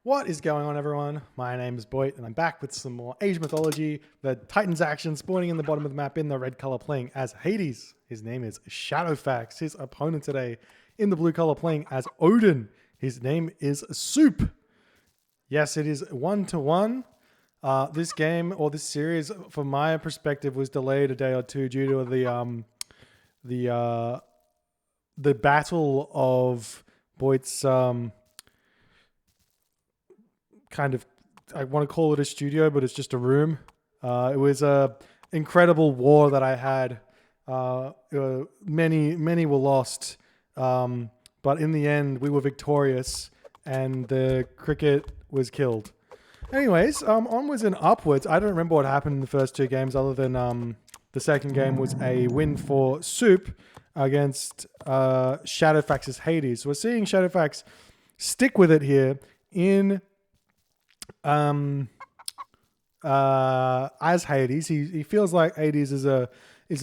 What is going on, everyone? My name is Boyd, and I'm back with some more Age Mythology. The Titans action spawning in the bottom of the map in the red color playing as Hades. His name is ShadowFaxx. His opponent today in the blue color playing as Odin. His name is Suppe. Yes, it is 1-1. This game or this series, from my perspective, was delayed a day or two due to the battle of Boyd's kind of, I want to call it a studio, but it's just a room. It was a incredible war that I had. Many were lost, but in the end we were victorious, and the cricket was killed. Anyways, onwards and upwards. I don't remember what happened in the first two games, other than the second game was a win for Suppe against ShadowFaxx's Hades. So we're seeing ShadowFaxx stick with it here in as Hades. He feels like Hades is a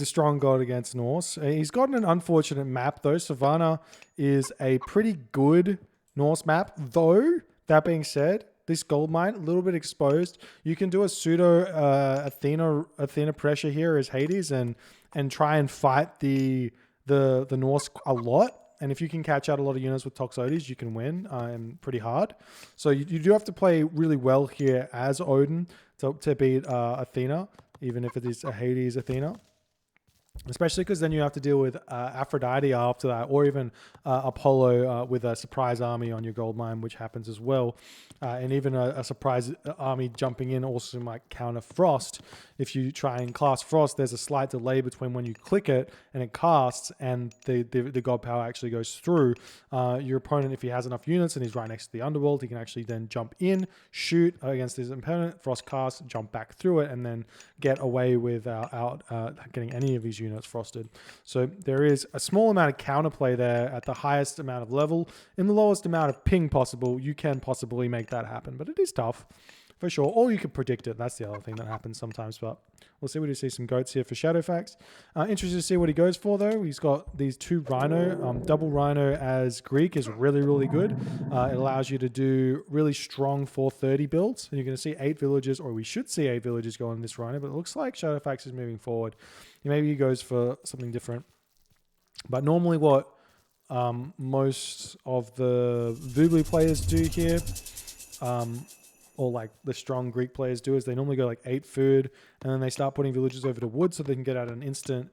strong god against Norse. He's gotten an unfortunate map though. Savannah is a pretty good Norse map, though that being said, this gold mine a little bit exposed. You can do a pseudo Athena pressure here as Hades and try and fight the Norse a lot. And if you can catch out a lot of units with Toxotes, you can win pretty hard. So you do have to play really well here as Odin to beat Athena, even if it is a Hades Athena. Especially because then you have to deal with Aphrodite after that, or even Apollo with a surprise army on your gold mine, which happens as well. And even a surprise army jumping in also might counter Frost. If you try and cast Frost, there's a slight delay between when you click it and it casts and the god power actually goes through. Your opponent, if he has enough units and he's right next to the underworld, he can actually then jump in, shoot against his opponent, Frost cast, jump back through it, and then get away without getting any of his units frosted. So there is a small amount of counterplay there at the highest amount of level. In the lowest amount of ping possible, you can possibly make that happen, but it is tough for sure. Or you can predict it. That's the other thing that happens sometimes, but we'll see. We do see some goats here for ShadowFaxx. Interested to see what he goes for though. He's got these two rhino. Double rhino as Greek is really good. It allows you to do really strong 430 builds, and you're going to see 8 villages, or we should see 8 villages go on this rhino, but it looks like ShadowFaxx is moving forward. Maybe he goes for something different. But normally what most of the Voodoo players do here, or like the strong Greek players do, is they normally go like 8 food, and then they start putting villages over to wood so they can get out an instant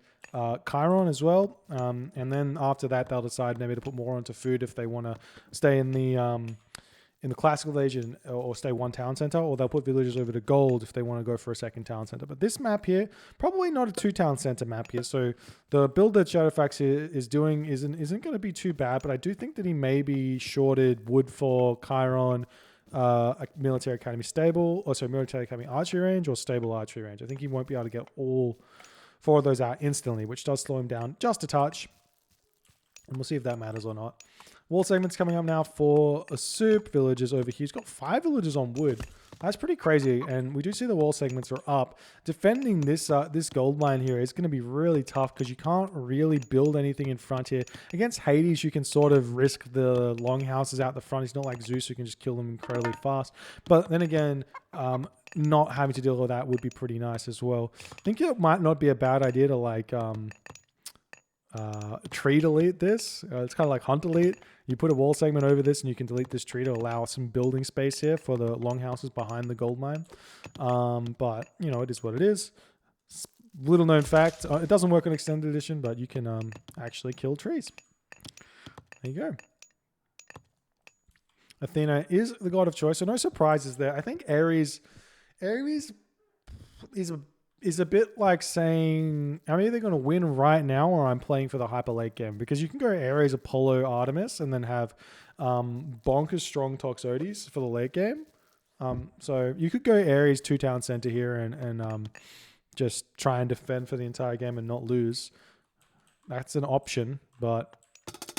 Chiron as well. And then after that, they'll decide maybe to put more onto food if they want to stay in the classical age or stay one town center, or they'll put villages over to gold if they want to go for a second town center. But this map here, probably not a 2 town center map here. So the build that ShadowFaxx is doing isn't going to be too bad, but I do think that he maybe shorted wood for Chiron, a military academy stable, or military academy archery range, or stable archery range. I think he won't be able to get all 4 of those out instantly, which does slow him down just a touch. And we'll see if that matters or not. Wall segments coming up now for a Suppe. Villages over here. He's got 5 villages on wood. That's pretty crazy. And we do see the wall segments are up. Defending this gold mine here is going to be really tough because you can't really build anything in front here. Against Hades, you can sort of risk the longhouses out the front. He's not like Zeus who can just kill them incredibly fast. But then again, not having to deal with that would be pretty nice as well. I think it might not be a bad idea to like tree delete this. It's kind of like hunt delete. You put a wall segment over this and you can delete this tree to allow some building space here for the longhouses behind the gold mine. But you know, it is what it is. Little known fact, it doesn't work on extended edition, but you can actually kill trees. There you go. Athena is the god of choice, so no surprises there. I think Ares is a bit like saying, I'm either going to win right now or I'm playing for the hyper late game, because you can go Ares, Apollo, Artemis, and then have bonkers strong Toxotes for the late game. So you could go Ares 2 town center here and just try and defend for the entire game and not lose. That's an option, but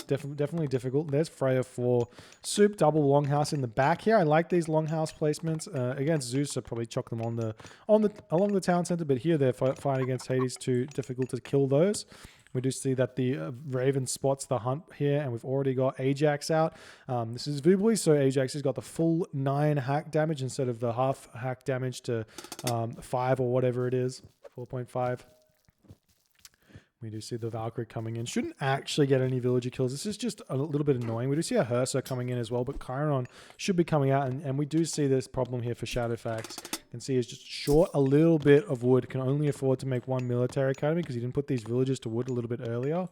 definitely difficult. There's Freya for Suppe, double longhouse in the back here. I like these longhouse placements. Against Zeus, I'd probably chuck them along the town center, but here they're fighting against Hades, too difficult to kill those. We do see that the Raven spots the hunt here, and we've already got Ajax out. This is Vubly, so Ajax has got the full 9 hack damage instead of the half hack damage to 5 or whatever it is, 4.5. We do see the Valkyrie coming in. Shouldn't actually get any villager kills. This is just a little bit annoying. We do see a Hersa coming in as well, but Chiron should be coming out, and we do see this problem here for ShadowFaxx. You can see he's just short a little bit of wood. Can only afford to make 1 military academy because he didn't put these villagers to wood a little bit earlier.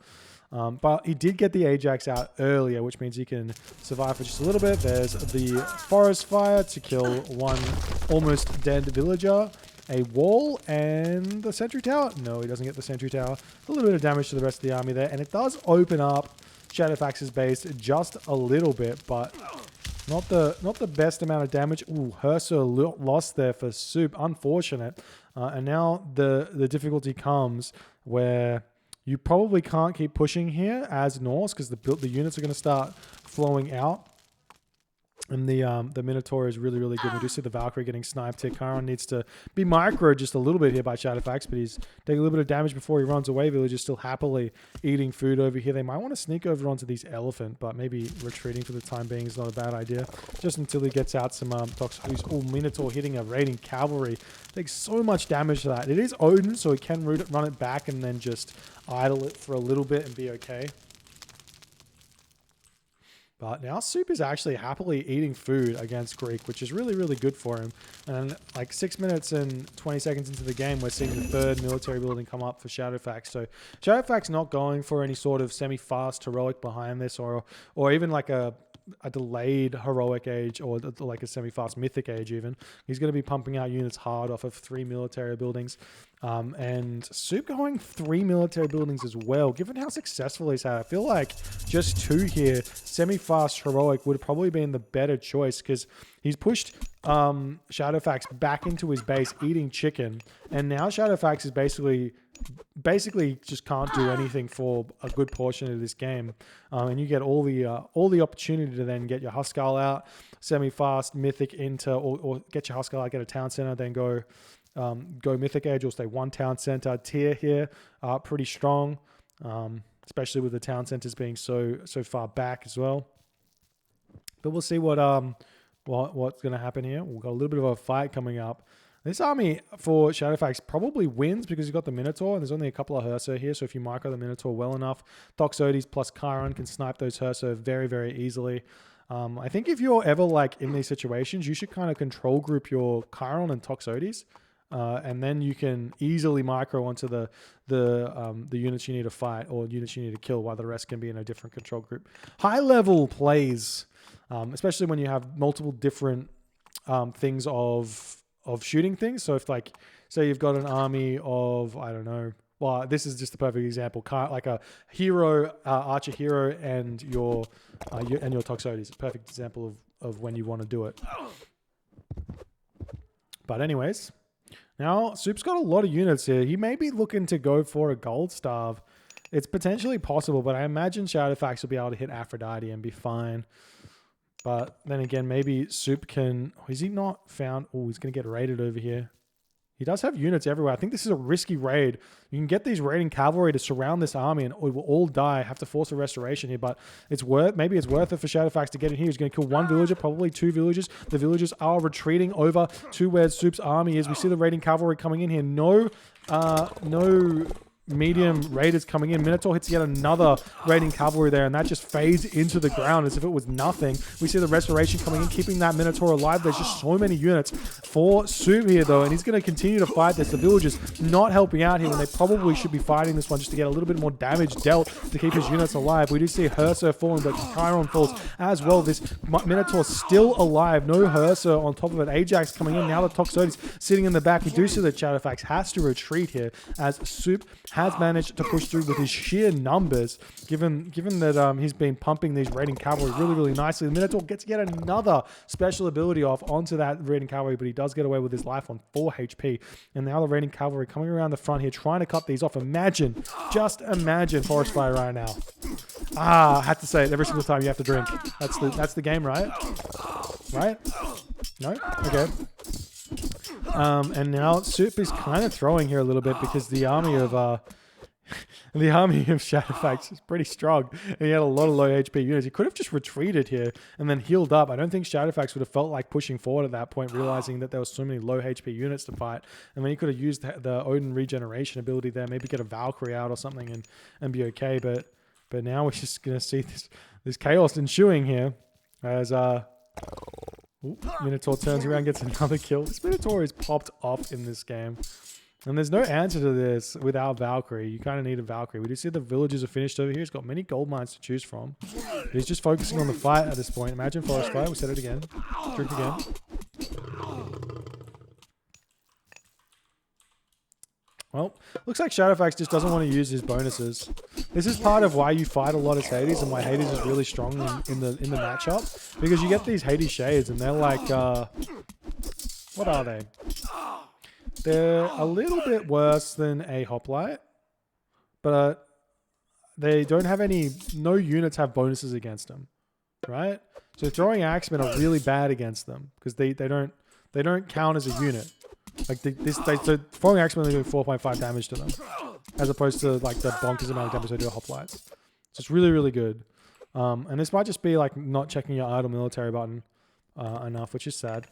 But he did get the Ajax out earlier, which means he can survive for just a little bit. There's the forest fire to kill 1 almost dead villager. A wall and the sentry tower. No, he doesn't get the sentry tower. A little bit of damage to the rest of the army there. And it does open up ShadowFaxx's base just a little bit, but not the best amount of damage. Ooh, Hersa lost there for Suppe. Unfortunate. And now the difficulty comes where you probably can't keep pushing here as Norse because the units are going to start flowing out. And the Minotaur is really, really good. We do see the Valkyrie getting sniped here. Chiron needs to be micro just a little bit here by ShadowFaxx, but he's taking a little bit of damage before he runs away. Villagers still happily eating food over here. They might want to sneak over onto these elephant, but maybe retreating for the time being is not a bad idea. Just until he gets out some toxic. Oh, Minotaur hitting a raiding cavalry. Takes so much damage to that. It is Odin, so he can run it back and then just idle it for a little bit and be okay. But now Suppe is actually happily eating food against Greek, which is really, really good for him. And like 6 minutes and 20 seconds into the game, we're seeing the 3rd military building come up for ShadowFaxx. So ShadowFaxx not going for any sort of semi-fast heroic behind this, or even like a delayed heroic age, or like a semi-fast mythic age even. He's going to be pumping out units hard off of 3 military buildings. And Suppe going 3 military buildings as well. Given how successful he's had, I feel like just 2 here, semi-fast heroic, would have probably been the better choice because he's pushed ShadowFaxx back into his base eating chicken, and now ShadowFaxx is basically just can't do anything for a good portion of this game, and you get all the opportunity to then get your Huskarl out, semi-fast mythic into, or get your Huskarl out, get a town center, then go mythic age, or stay 1 town center tier here. Pretty strong, especially with the town centers being so far back as well. But we'll see what's going to happen here. We've got a little bit of a fight coming up. This army for ShadowFaxx probably wins because you've got the Minotaur, and there's only a couple of Hersa here, so if you micro the Minotaur well enough, Toxotes plus Chiron can snipe those Hersa very, very easily. I think if you're ever like in these situations, you should kind of control group your Chiron and Toxotes, and then you can easily micro onto the units you need to fight or units you need to kill, while the rest can be in a different control group. High level plays, especially when you have multiple different things of shooting things. So if like, say you've got an army of, I don't know, well, this is just the perfect example, like a hero, archer hero, and your Toxotes. Perfect example of when you want to do it. But anyways, now Suppe's got a lot of units here. He may be looking to go for a gold starve. It's potentially possible, but I imagine ShadowFaxx will be able to hit Aphrodite and be fine. But then again, maybe Suppe can... Is he not found... Oh, he's going to get raided over here. He does have units everywhere. I think this is a risky raid. You can get these raiding cavalry to surround this army and it will all die. Have to force a restoration here, but maybe it's worth it for ShadowFaxx to get in here. He's going to kill 1 villager, probably 2 villagers. The villagers are retreating over to where Suppe's army is. We see the raiding cavalry coming in here. No medium raiders coming in. Minotaur hits yet another raiding cavalry there, and that just fades into the ground as if it was nothing. We see the restoration coming in, keeping that Minotaur alive. There's just so many units for Suppe here, though, and he's going to continue to fight this. The villagers not helping out here when they probably should be fighting this one just to get a little bit more damage dealt to keep his units alive. We do see Hersa falling, but Chiron falls as well. This Minotaur still alive. No Hersa on top of it. Ajax coming in. Now the Toxotes sitting in the back. We do see that ShadowFaxx has to retreat here as Suppe has managed to push through with his sheer numbers, given that he's been pumping these raiding cavalry really, really nicely. The Minotaur gets yet another special ability off onto that raiding cavalry, but he does get away with his life on 4 HP. And now the raiding cavalry coming around the front here, trying to cut these off. Just imagine forest fire right now. I had to say it every single time you have to drink. That's the game, right? Right? No? Okay. And now Suppe is kind of throwing here a little bit because the army of And the army of ShadowFaxx is pretty strong. And he had a lot of low HP units. He could have just retreated here and then healed up. I don't think ShadowFaxx would have felt like pushing forward at that point, realizing that there were so many low HP units to fight. And then he could have used the Odin regeneration ability there, maybe get a Valkyrie out or something and be okay. But now we're just going to see this chaos ensuing here as Minotaur turns around, gets another kill. This Minotaur is popped off in this game. And there's no answer to this without Valkyrie. You kind of need a Valkyrie. We do see the villagers are finished over here. He's got many gold mines to choose from. But he's just focusing on the fight at this point. Imagine Forest Fire. We said it again. Drink again. Well, looks like ShadowFaxx just doesn't want to use his bonuses. This is part of why you fight a lot as Hades and why Hades is really strong in the matchup. Because you get these Hades shades and they're like... what are they? They're a little bit worse than a hoplite, but they don't have no units have bonuses against them, right? So throwing axemen are really bad against them because they don't count as a unit. Like so throwing axemen are doing 4.5 damage to them, as opposed to like the bonkers amount of damage they do to hoplites. So it's really, really good. And this might just be like not checking your idle military button enough, which is sad.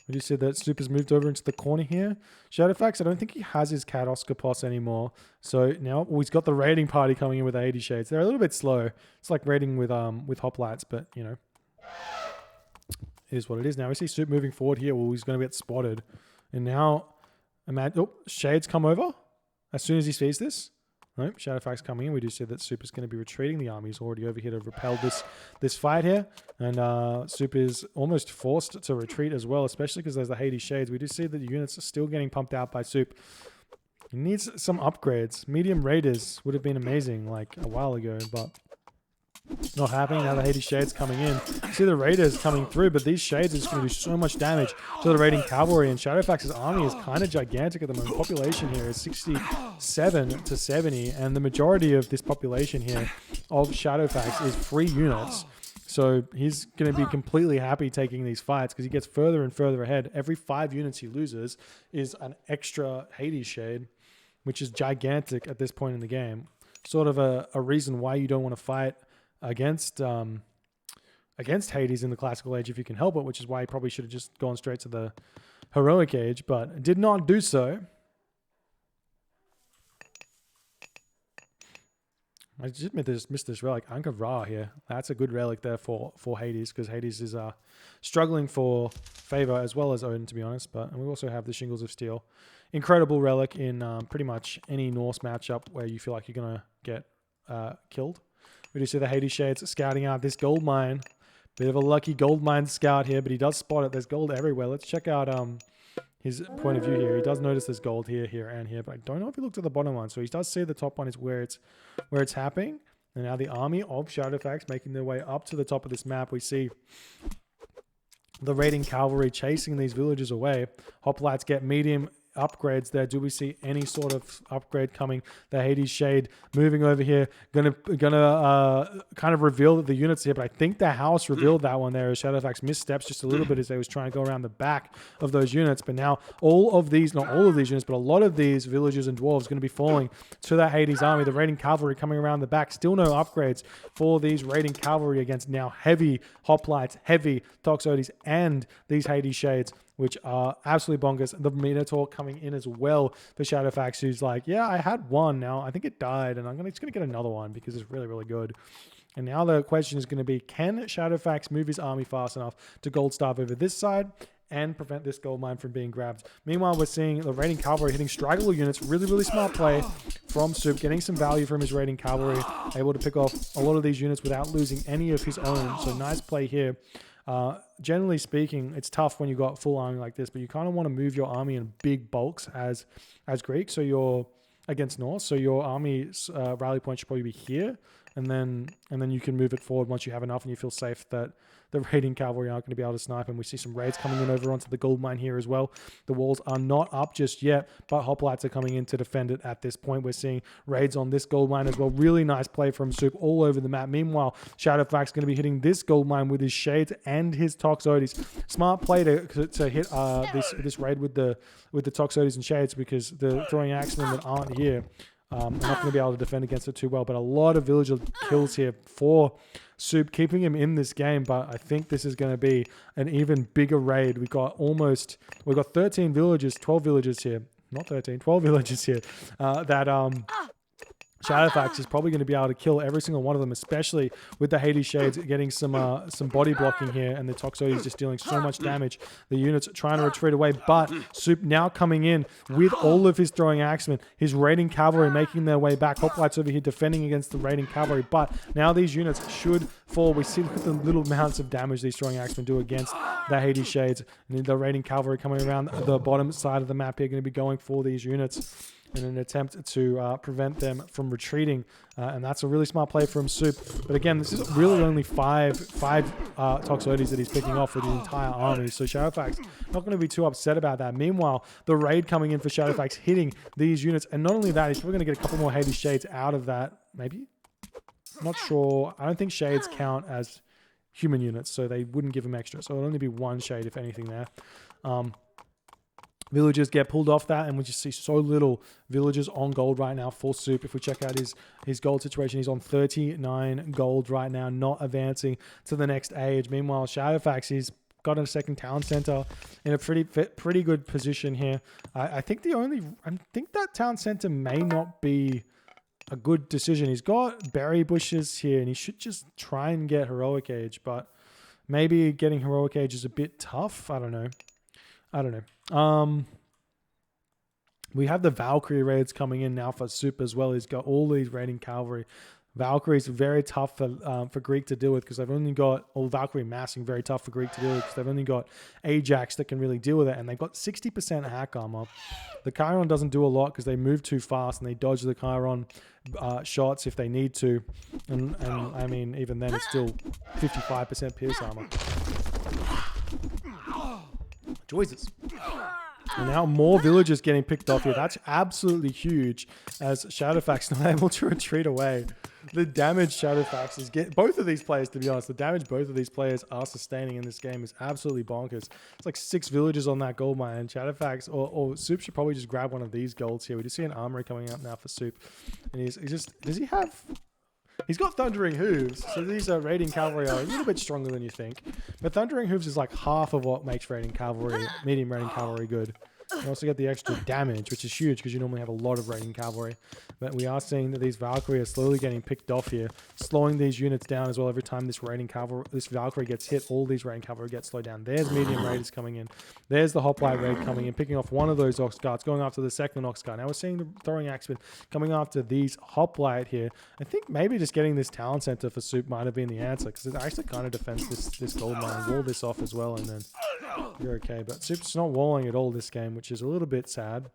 We do see that Suppe has moved over into the corner here. ShadowFaxx, I don't think he has his Katoskopos anymore. So now he's got the raiding party coming in with 80 shades. They're a little bit slow. It's like raiding with hoplites, but you know, it is what it is. Now we see Suppe moving forward here. Well, he's going to get spotted. And now, shades come over as soon as he sees this. Nope, ShadowFaxx coming in. We do see that Suppe is going to be retreating. The army is already over here to repel this fight here. And Suppe is almost forced to retreat as well, especially because there's the Hades Shades. We do see that the units are still getting pumped out by Suppe. He needs some upgrades. Medium Raiders would have been amazing like a while ago, but not happening. Now the Hades Shades coming in. See the Raiders coming through, but these Shades are just going to do so much damage to the raiding cavalry, and ShadowFaxx's army is kind of gigantic at the moment. Population here is 67 to 70, and the majority of this population here of ShadowFaxx is free units. So he's going to be completely happy taking these fights because he gets further and further ahead. Every 5 units he loses is an extra Hades Shade, which is gigantic at this point in the game. Sort of a reason why you don't want to fight against Hades in the classical age if you can help it, which is why he probably should have just gone straight to the heroic age, but did not do so. I just missed this relic, Ankh of Ra here. That's a good relic there for Hades, because Hades is struggling for favor as well as Odin, to be honest. And we also have the Shingles of Steel. Incredible relic in pretty much any Norse matchup where you feel like you're going to get killed. We do see the Hades Shades scouting out this gold mine. Bit of a lucky gold mine scout here, but he does spot it. There's gold everywhere. Let's check out his point of view here. He does notice there's gold here, here, and here, but I don't know if he looked at the bottom one. So he does see the top one is where it's happening. And now the army of ShadowFaxx making their way up to the top of this map. We see the raiding cavalry chasing these villagers away. Hoplites get medium upgrades there. Do we see any sort of upgrade coming? The Hades Shade moving over here, gonna kind of reveal that the units here, but I think the house revealed that one there as ShadowFaxx missteps just a little bit as they was trying to go around the back of those units. But now all of these, not all of these units, but a lot of these villagers and dwarves going to be falling to that Hades army. The raiding cavalry coming around the back. Still no upgrades for these raiding cavalry against now heavy hoplites, heavy Toxotes, and these Hades Shades, which are absolutely bonkers. The Minotaur coming in as well for ShadowFaxx, who's like, yeah, I had one now. I think it died, and I'm just going to get another one because it's really, really good. And now the question is going to be, can ShadowFaxx move his army fast enough to gold starve over this side and prevent this gold mine from being grabbed? Meanwhile, we're seeing the raiding cavalry hitting straggler units. Really, really smart play from Suppe, getting some value from his raiding cavalry, able to pick off a lot of these units without losing any of his own. So nice play here. Generally speaking, it's tough when you got full army like this, but you kind of want to move your army in big bulks as Greek. So you're against Norse. So your army's rally point should probably be here, and then you can move it forward once you have enough and you feel safe that the raiding cavalry aren't going to be able to snipe. And we see some raids coming in over onto the gold mine here as well. The walls are not up just yet, but hoplites are coming in to defend it at this point. We're seeing raids on this gold mine as well. Really nice play from Suppe all over the map. Meanwhile, ShadowFaxx going to be hitting this gold mine with his Shades and his Toxotes. Smart play to hit this raid with the Toxotes and Shades, because the throwing axemen that aren't here I'm not going to be able to defend against it too well, but a lot of villager kills here for Suppe, keeping him in this game. But I think this is going to be an even bigger raid. We've got 13 villagers, 12 villagers here. Not 13, 12 villagers here ShadowFaxx is probably going to be able to kill every single one of them, especially with the Hades Shades getting some body blocking here, and the Toxotes just dealing so much damage. The units trying to retreat away, but Suppe now coming in with all of his throwing axemen, his raiding cavalry making their way back. Hoplites over here defending against the raiding cavalry, but now these units should fall. We see the little amounts of damage these throwing axemen do against the Hades Shades, and the raiding cavalry coming around the bottom side of the map here, going to be going for these units in an attempt to prevent them from retreating. And that's a really smart play from Suppe. But again, this is really only five Toxotes that he's picking off with his entire army. So ShadowFaxx not going to be too upset about that. Meanwhile, the raid coming in for ShadowFaxx, hitting these units. And not only that, he's probably going to get a couple more Hades Shades out of that. Maybe? I'm not sure. I don't think Shades count as human units, so they wouldn't give him extra. So it'll only be one Shade, if anything, there. Villagers get pulled off that, and we just see so little villagers on gold right now for Suppe. If we check out his gold situation, he's on 39 gold right now, not advancing to the next age. Meanwhile, ShadowFaxx, he's got a second town center in a pretty good position here. I think that town center may not be a good decision. He's got berry bushes here, and he should just try and get heroic age, but maybe getting heroic age is a bit tough. I don't know. We have the Valkyrie raids coming in now for Suppe as well. He's got all these raiding cavalry. Valkyrie's very tough for Greek to deal with, because they've only got, or Valkyrie massing very tough for Greek to deal with, because they've only got Ajax that can really deal with it, and they've got 60% hack armor. The Chiron doesn't do a lot because they move too fast and they dodge the Chiron shots if they need to, and I mean, even then it's still 55% pierce armor. Jesus. And now more villagers getting picked off here. That's absolutely huge, as ShadowFaxx not able to retreat away. The damage ShadowFaxx is getting, both of these players, to be honest, the damage both of these players are sustaining in this game is absolutely bonkers. It's like 6 villagers on that gold mine. ShadowFaxx or Suppe should probably just grab one of these golds here. We just see an armory coming up now for Suppe. And he's just, does he have... He's got Thundering Hooves, so these raiding cavalry are a little bit stronger than you think. But Thundering Hooves is like half of what makes raiding cavalry, medium raiding cavalry good. You also get the extra damage, which is huge because you normally have a lot of raiding cavalry. But we are seeing that these Valkyrie are slowly getting picked off here, slowing these units down as well. Every time this Valkyrie gets hit, all these raiding cavalry get slowed down. There's medium raiders coming in. There's the Hoplite raid coming in, picking off one of those Ox Guards, going after the second Ox Guard. Now we're seeing the throwing axemen coming after these Hoplite here. I think maybe just getting this town center for Suppe might have been the answer, because it actually kind of defends this gold mine. Wall this off as well, and then you're okay. But Suppe's not walling at all this game, which is a little bit sad.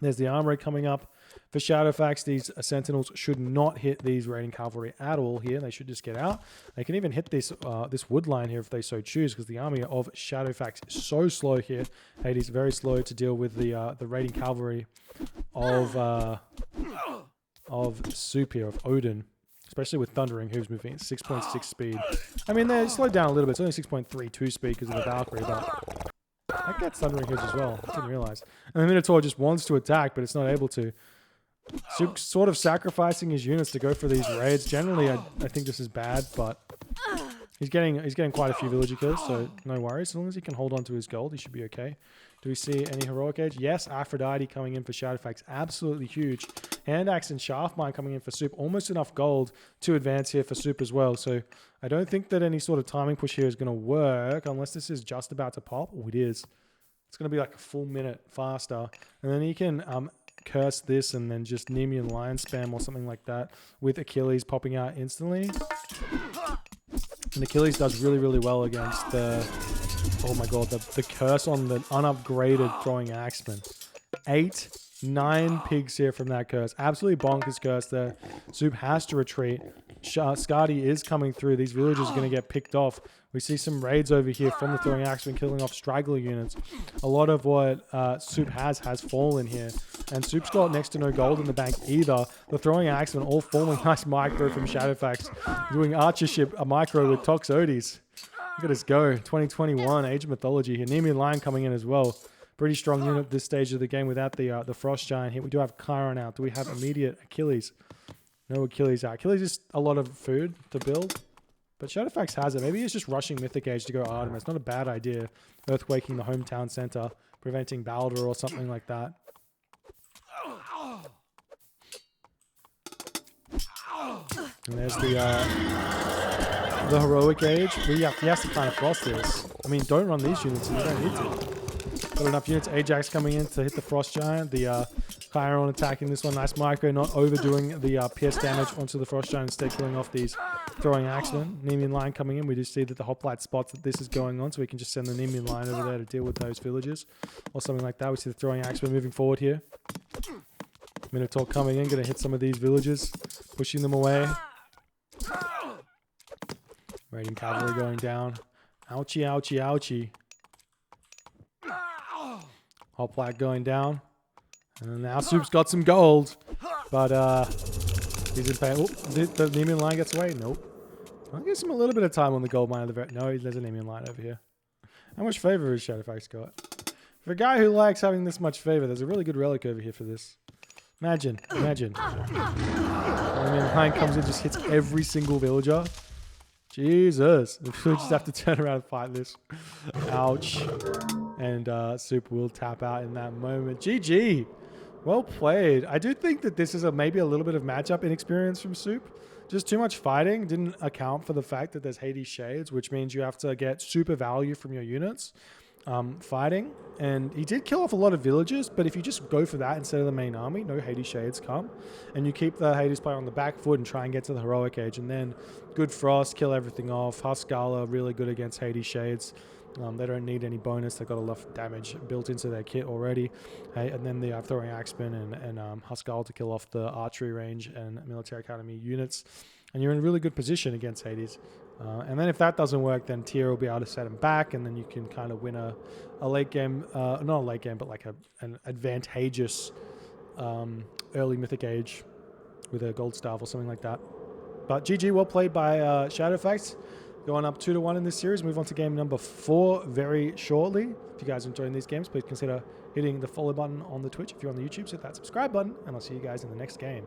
There's the armory coming up for ShadowFaxx. These sentinels should not hit these raiding cavalry at all here. They should just get out. They can even hit this this wood line here if they so choose, because the army of ShadowFaxx is so slow here. Hades very slow to deal with the raiding cavalry of Suppe here, of Odin. Especially with Thundering Hooves moving at 6.6 speed. I mean, they're slowed down a little bit. It's only 6.32 speed because of the Valkyrie, but that gets Thundering Hooves as well. I didn't realize. And the Minotaur just wants to attack, but it's not able to. Suppe's sort of sacrificing his units to go for these raids. Generally, I think this is bad, but he's getting quite a few villager kills, so no worries. As long as he can hold on to his gold, he should be okay. Do we see any heroic age? Yes, Aphrodite coming in for ShadowFaxx. Absolutely huge. Hand Axe and Shaft Mine coming in for Suppe. Almost enough gold to advance here for Suppe as well. So I don't think that any sort of timing push here is going to work unless this is just about to pop. Oh, it is. It's going to be like a full minute faster. And then he can curse this and then just Nemean Lion spam or something like that with Achilles popping out instantly. And Achilles does really, really well against the... Oh my god, the curse on the unupgraded throwing axeman. 9 pigs here from that curse. Absolutely bonkers curse there. Suppe has to retreat. Skadi is coming through. These villagers are going to get picked off. We see some raids over here from the throwing axeman killing off straggler units. A lot of what Suppe has fallen here. And Suppe's got next to no gold in the bank either. The throwing axeman all falling. Nice micro from ShadowFaxx. Doing archership, a micro with Toxotes. Look at us go. 2021, Age of Mythology here. Nemean Lion coming in as well. Pretty strong unit at this stage of the game without the Frost Giant here. We do have Chiron out. Do we have immediate Achilles? No Achilles out. Achilles is a lot of food to build. But ShadowFaxx has it. Maybe he's just rushing Mythic Age to go Artemis. Not a bad idea. Earthquaking the hometown center. Preventing Baldur or something like that. And there's the Heroic Age. He has to kind of frost this. I mean, don't run these units and you don't need to. Got enough units. Ajax coming in to hit the Frost Giant. The Chiron attacking this one. Nice micro, not overdoing the pierce damage onto the Frost Giant, instead killing off these throwing axemen. Nemean line coming in. We do see that the Hoplite spots that this is going on, so we can just send the Nemean line over there to deal with those villagers or something like that. We see the throwing axemen moving forward here. Minotaur coming in, going to hit some of these villagers, pushing them away. Raiding cavalry going down. Ouchie, ouchie, ouchie. Hoplite going down. And now Soup's got some gold. But he's in pain. Oh, the Nemean line gets away. Nope. I'll give him a little bit of time on the gold mine. No, there's a Nemean line over here. How much favor has ShadowFaxx got? For a guy who likes having this much favor, there's a really good relic over here for this. Imagine. Nemean line comes in, just hits every single villager. Jesus. The villagers have to turn around and fight this. Ouch. And Soup will tap out in that moment. GG. Well played. I do think that this is maybe a little bit of matchup inexperience from Soup. Just too much fighting. Didn't account for the fact that there's Hades Shades, which means you have to get super value from your units fighting. And he did kill off a lot of villagers, but if you just go for that instead of the main army, no Hades Shades come. And you keep the Hades player on the back foot and try and get to the Heroic Age. And then good Frost, kill everything off. Huskala, really good against Hades Shades. They don't need any bonus. They've got enough damage built into their kit already. And then they have throwing axemen and Huskal to kill off the archery range and military academy units. And you're in a really good position against Hades. And then if that doesn't work, then Tyr will be able to set him back, and then you can kind of win a late game, not a late game, but like an advantageous early Mythic Age with a gold staff or something like that. But GG, well played by ShadowFaxx. Going up 2-1 in this series. Move on to game number 4 very shortly. If you guys are enjoying these games, please consider hitting the follow button on the Twitch. If you're on the YouTube, hit that subscribe button, and I'll see you guys in the next game.